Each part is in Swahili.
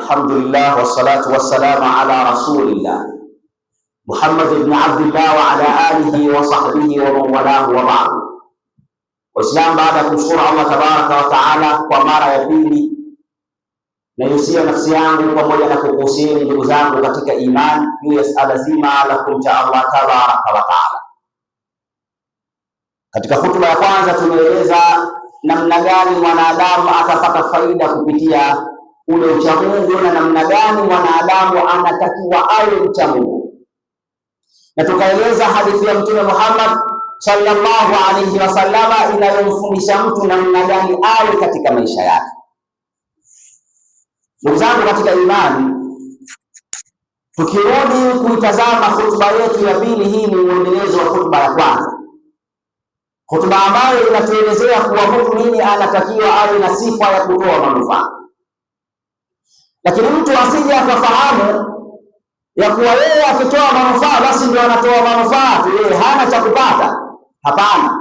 Alhamdulillah wassalatu wassalamu ala rasulillah Muhammad ibn Abdullah wa ala alihi wa sahbihi wa man walahu wa ba'd. Waislamu, baada ya kumshukuru Allah tabaraka wa taala kwa mara ya pili, naihusia nafsi yangu pamoja na kukuhusieni ndugu zangu katika imani juu ya suala zima la kumcha Allah tabaraka wa taala. Katika hutuba ya kwanza tumeeleza namna gani mwanadamu atapata faida kupitia ule uchamungu na namna gani mwanadamu anatakiwa awe mchamungu, na tukaeleza hadithi ya Mtume Muhammad sallallahu alaihi wasallama inayomfundisha mtu namna gani awe katika maisha yake. Ndugu zangu katika imani, tukirudi kuitazama hutuba yetu ya pili, hii ni mwendelezo wa hutuba ya kwanza, hutuba ambayo inatuelezea kuwa muumini anatakiwa awe na sifa ya kutoa manufaa. Lakini mtu asije akafahamu ya kuwa yeye akitoa manufaa basi ndio anatoa manufaa tu, yeye hana cha kupata. Hapana,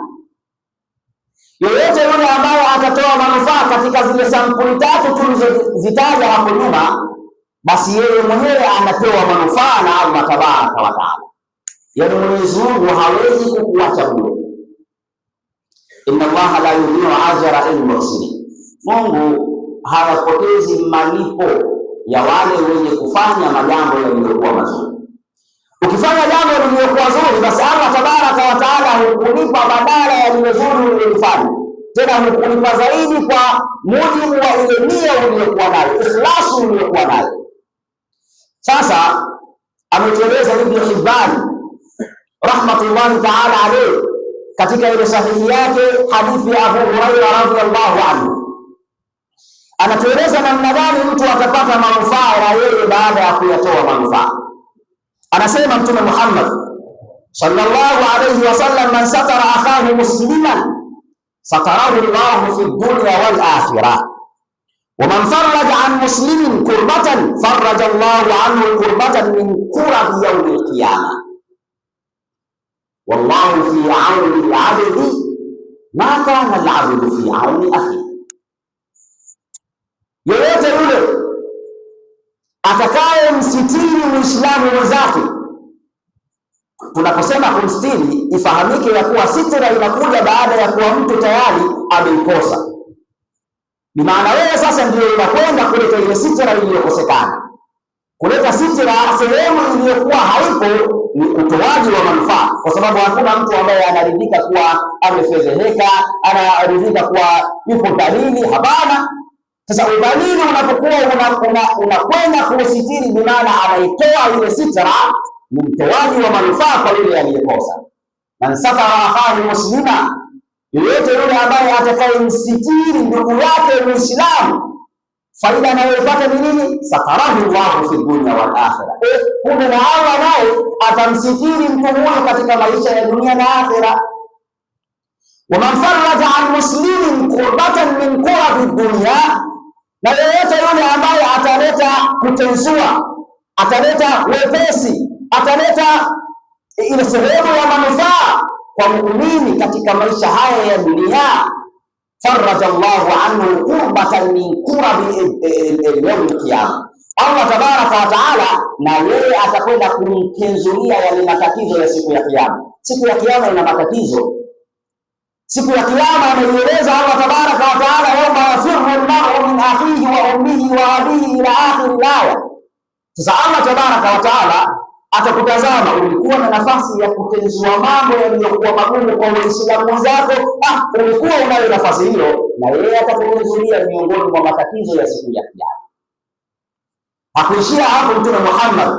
yoyote yule ambaye atatoa manufaa katika zile sampuli tatu tulizozitaja hapo nyuma, basi yeye mwenyewe anapewa manufaa na Allah tabaraka wa taala. Yaani Mwenyezi Mungu hawezi kukuacha bure. Inna Allaha la yudhi'u ajra al-muhsinin, Mungu hawapotezi malipo ya wale wenye kufanya majambo yaliyokuwa mazuri. Ukifanya jambo lililokuwa zuri, basi Allah tabaraka wa taala hukulipa badala ya lile zuri ulilofanya, tena hukulipa zaidi kwa mujibu wa ile nia uliyokuwa nayo, ikhlasu uliyokuwa nayo. Sasa ametueleza Ibn Hibban rahmatullahi taala alayhi katika ile sahihi yake hadithi ya Abu Hurairah radhiyallahu anhu, anatueleza namna gani mtu atapata manufaa na yeye baada ya kuyatoa manufaa. Anasema Mtume Muhammad sallallahu alayhi wasallam, man satara akhahu musliman satarahu Allahu fi dunya wal akhirah, wa man farraja an muslimin kurbatan farraja Allahu anhu kurbatan min kurabi yawm al-qiyamah. Wallahu fi auni al-abdi ma kana al-abdu fi auni akhihi. Yoyote yule atakaye msitiri Muislamu mwenzake. Tunaposema kumstiri, ifahamike ya kuwa sitira inakuja baada ya kuwa mtu tayari ameikosa. Ni maana wewe sasa ndio unakwenda kuleta ile sitira iliyokosekana. Kuleta sitira sehemu iliyokuwa haipo ni utoaji wa manufaa, kwa sababu hakuna mtu ambaye anaridhika kuwa amefedheheka, anaridhika kuwa yupo dhalili. Hapana. Sasa udhalili unapokuwa unakwenda kusitiri, bi maana anaitoa ile sitra, ni mtoaji wa manufaa kwa yule aliyekosa. Man satara akhahu muslima, yoyote yule ambaye atakayemsitiri ndugu yake Muislamu, faida anayopata ni nini? Satarahu Allahu fi dunya wal akhirah. Kumbe na Allah naye atamsitiri mtu huyo katika maisha ya dunia na akhira. Wa man farraja an muslimin qurbatan min qurabi dunya, na yeyote yule ambaye ataleta kutenzua, ataleta wepesi, ataleta ile sehemu ya manufaa kwa muumini katika maisha haya ya dunia, farraja Allahu anhu kurbatan min kurabi yawm al-qiyamah. Allah tabaraka wa taala na yeye atakwenda kumkenzulia yale matatizo ya siku ya kiyama. Siku ya kiyama ina matatizo. Siku ya kiyama anaeleza Allah tabaraka wa taala, yawma yafirru al-mar'u min akhihi wa ummihi wa abihi ila akhir al-aya. Sasa Allah tabaraka wa taala atakutazama, ulikuwa na nafasi ya kutenzua mambo yaliyokuwa magumu kwa Waislamu wenzako, ulikuwa unayo nafasi hiyo, na yeye atakutenzulia miongoni mwa matatizo ya siku ya kiyama. Hakuishia hapo. Mtume Muhammad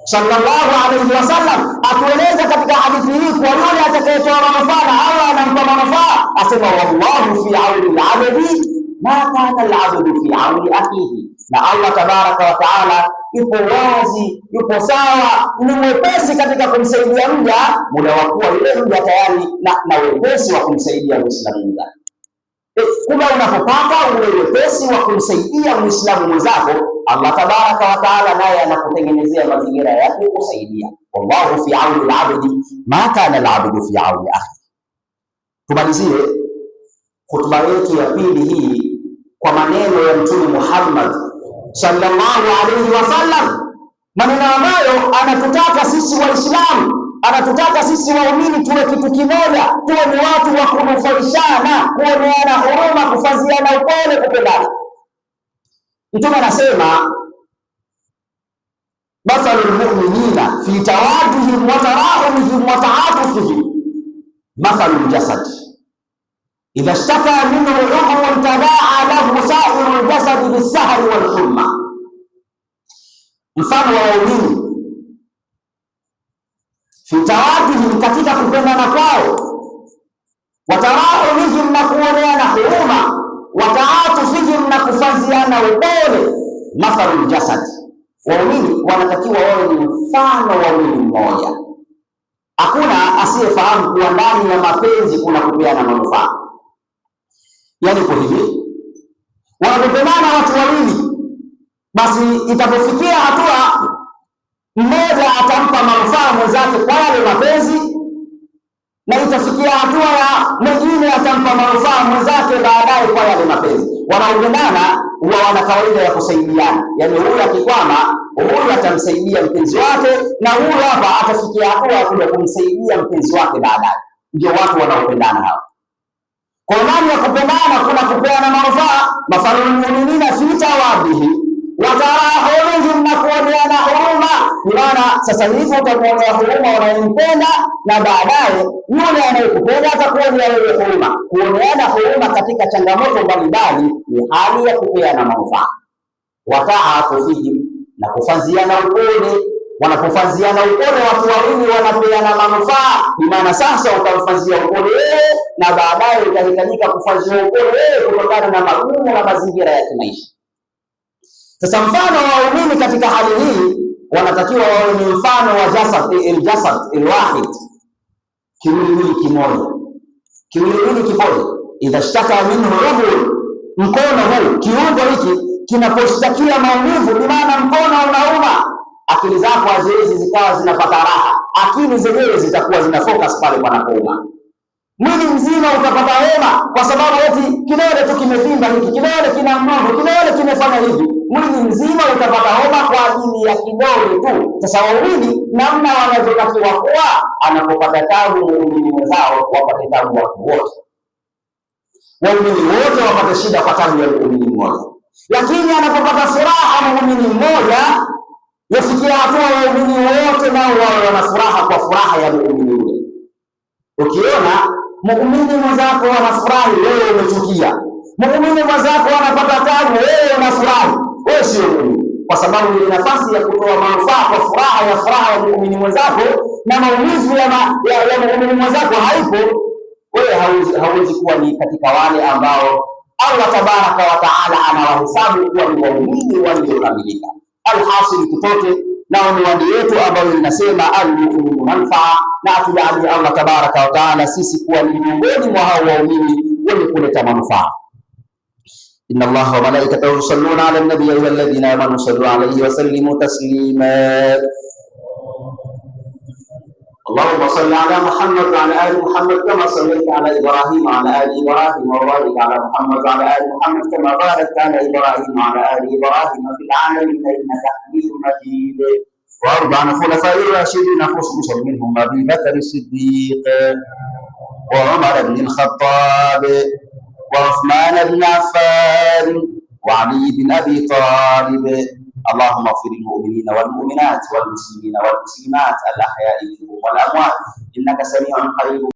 sallallahu alayhi wasallam atueleza katika hadithi hii kwa yule atakayetoa manufaa na Allah anampa manufaa, asema wallahu fi auni al-abdi ma kana al-abdu fi auni akhihi. Na Allah tabaraka wa taala yupo wazi, yupo sawa, ni mwepesi katika kumsaidia mja muda wa kuwa yule mja tayari na wepesi wa kumsaidia Muislamu mwenzake. Kumbe unapopata ule wepesi wa kumsaidia Muislamu mwenzako, Allah tabaraka wa taala naye anakutengenezea mazingira yake kusaidia. Wallahu fi auni al-abdi ma kana al-abdu fi auni akhi. Tumalizie hutuba yetu ya pili hii kwa maneno ya Mtume Muhammad sallallahu alayhi wasallam, maneno ambayo anatutaka sisi Waislamu, anatutaka sisi waumini tuwe kitu kimoja, tuwe ni watu wa kunufaishana, kuoneana huruma, kufaziana upole, kupendana. Mtume anasema mathalul mu'minina fi tawaddihim wa tarahumihim wa ta'atufihim mathalul jasad idha ishtaka minhu 'udhun tadaa lahu sa'irul jasad bis-sahri wal humma. Mfano wa waumini fi tawaddihim, katika kupendana kwao, wa tarahumihim, na kuoneana huruma, wa ta'atufihim, na kufaziana upole, mathalul jasad, waumini wanatakiwa wawe ni mfano wa mwili mmoja. Hakuna asiyefahamu kuwa ndani ya mapenzi kuna kupeana manufaa. Yaani kwa hivi wanapopendana watu wawili, basi itapofikia hatua mmoja atampa manufaa mwenzake kwa yale mapenzi, na itafikia hatua ya mwingine atampa manufaa mwenzake baadaye kwa yale mapenzi. Wanaopendana huwa wana kawaida ya kusaidiana, yaani huyu akikwama huyu atamsaidia mpenzi wake, na huyu hapa atafikia hatua ya kuja kumsaidia mpenzi wake baadaye. Ndio watu wanaopendana hao. Kwa ndani ya kupendana kuna kupeana manufaa. Mathalul mu'minina fi tawaddihi wa tarahumihim, na kuoneana huruma. Maana sasa hivi utamuonea huruma unayempenda, na baadaye yule anayekupenda atakuonea wewe huruma. Kuoneana huruma katika changamoto mbalimbali ni hali ya kupeana manufaa. Wa ta'atufihim, na kufanziana upole. Wanapofanziana upole watu wawili wanapeana manufaa, ni maana sasa utamfanzia upole wewe, na baadaye utahitajika kufanzia upole wewe kutokana na magumu na mazingira ya kimaisha. Sasa mfano wa waumini katika hali hii wanatakiwa wawe ni mfano wa jasad alwahid, kiwiliwili kimoja, kiwiliwili kimoja. Idha shtaka minhu udhun, mkono huu, kiungo hiki kinaposhtakia maumivu, ni maana mkono unauma, akili zako haziwezi zikawa zinapata raha, akili zenyewe zitakuwa zina focus pale panapouma. Mwili mzima utapata homa kwa sababu eti kidole tu kimevimba hiki, kidole kina maumivu, kidole kimefanya hivi, mwili mzima utapata homa kwa ajili ya kidole tu. Sasa waumini namna wanavyotakiwa kuwa, anapopata tabu muumini mwenzao wapate tabu watu wote, waumini wote wapate shida kwa tabu ya muumini mmoja. Lakini anapopata furaha muumini mmoja, yafikia hatua waumini wote nao wawe wana furaha kwa furaha ya muumini yule. Ukiona muumini mwenzako anafurahi, wewe umechukia. Muumini mwenzako anapata tabu, wewe unafurahi, wewe sio muumini. Kwa sababu ile nafasi ya kutoa manufaa kwa furaha ya muumini mwenzako na maumivu ya muumini mwenzako haipo, wewe hauwezi kuwa ni katika wale ambao Allah tabaraka wa taala anawahesabu kuwa ni waumini waliokamilika. Alhasil, tutoke na anwani yetu ambayo inasema al-mu'minu manfaa, na atujalie Allah tabaraka wa taala sisi kuwa ni miongoni mwa hao waumini wenye kuleta manufaa. Inna Allaha wa malaikatahu yusalluna ala an-nabiy wa alladhina amanu sallu alayhi wa sallimu taslima. اللهم صل على محمد وعلى ال محمد كما صليت على ابراهيم وعلى ال ابراهيم، وبارك على محمد وعلى ال محمد كما باركت على ابراهيم وعلى ال ابراهيم في العالمين انك حميد مجيد. وارض عن الخلفاء الراشدين خصوصا منهم ابي بكر الصديق وعمر بن الخطاب وعثمان بن عفان وعلي بن ابي طالب. اللهم اغفر للمؤمنين والمؤمنات والمسلمين والمسلمات الأحياء منهم والأموات إنك سميع قريب.